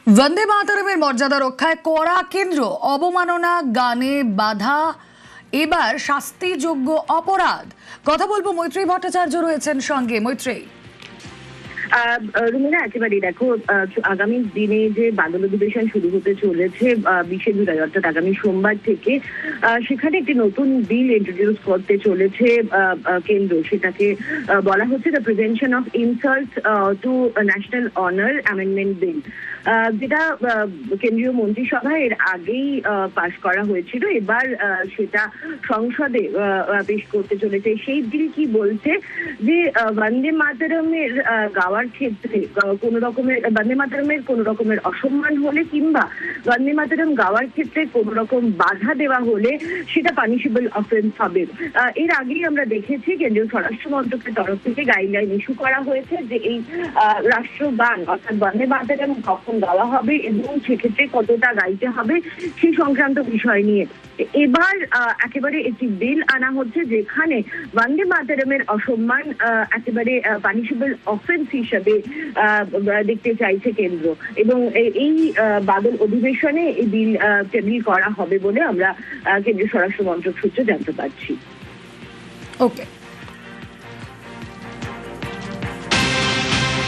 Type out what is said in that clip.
বন্দে মাতরমের মর্যাদা রক্ষায় কড়া কেন্দ্র, অবমাননা গানে বাধা এবার শাস্তিযোগ্য অপরাধ। কথা বলবো, মৈত্রী ভট্টাচার্য রয়েছেন সঙ্গে। মৈত্রী। রুমিনা, একেবারেই দেখো, আগামী দিনে যে বাদল অধিবেশন শুরু হতে চলেছে 20শে জুলাই, অর্থাৎ আগামী সোমবার থেকে, সেখানে একটি নতুন বিল ইন্ট্রোডিউস করতে চলেছে কেন্দ্র। সেটাকে বলা হচ্ছে the prevention of insult to national honour amendment bill, যেটা কেন্দ্রীয় মন্ত্রিসভায় এর আগেই পাশ করা হয়েছিল। এবার সেটা সংসদে পেশ করতে চলেছে। সেই বিল কি বলছে যে বন্দে মাতরমের গাওয়ার ক্ষেত্রে কোন রকমের অসম্মান হলে কিংবা বন্দে মাতরম গাওয়ার ক্ষেত্রে কোন রকম বাধা দেওয়া হলে সেটা পানিশেবল অফেন্স হবে। এর আগেই আমরা দেখেছি কেন্দ্রীয় স্বরাষ্ট্র মন্ত্রকের তরফ থেকে গাইডলাইন ইস্যু করা হয়েছে যে এই রাষ্ট্রগান অর্থাৎ বন্দে মাতরম কখন গাওয়া হবে এবং সেক্ষেত্রে কতটা গাইতে হবে সেই সংক্রান্ত বিষয় নিয়ে এবার একেবারে একটি বিল আনা হচ্ছে যেখানে বন্দে মাতরমের অসম্মান একেবারে পানিশেবল অফেন্স হিসেবে দেখতে চাইছে কেন্দ্র, এবং এই বাদল অধিবেশনে এই বিল টেবিল করা হবে বলে আমরা কেন্দ্রীয় স্বরাষ্ট্র মন্ত্রক সূত্রে জানতে পারছি। ওকে।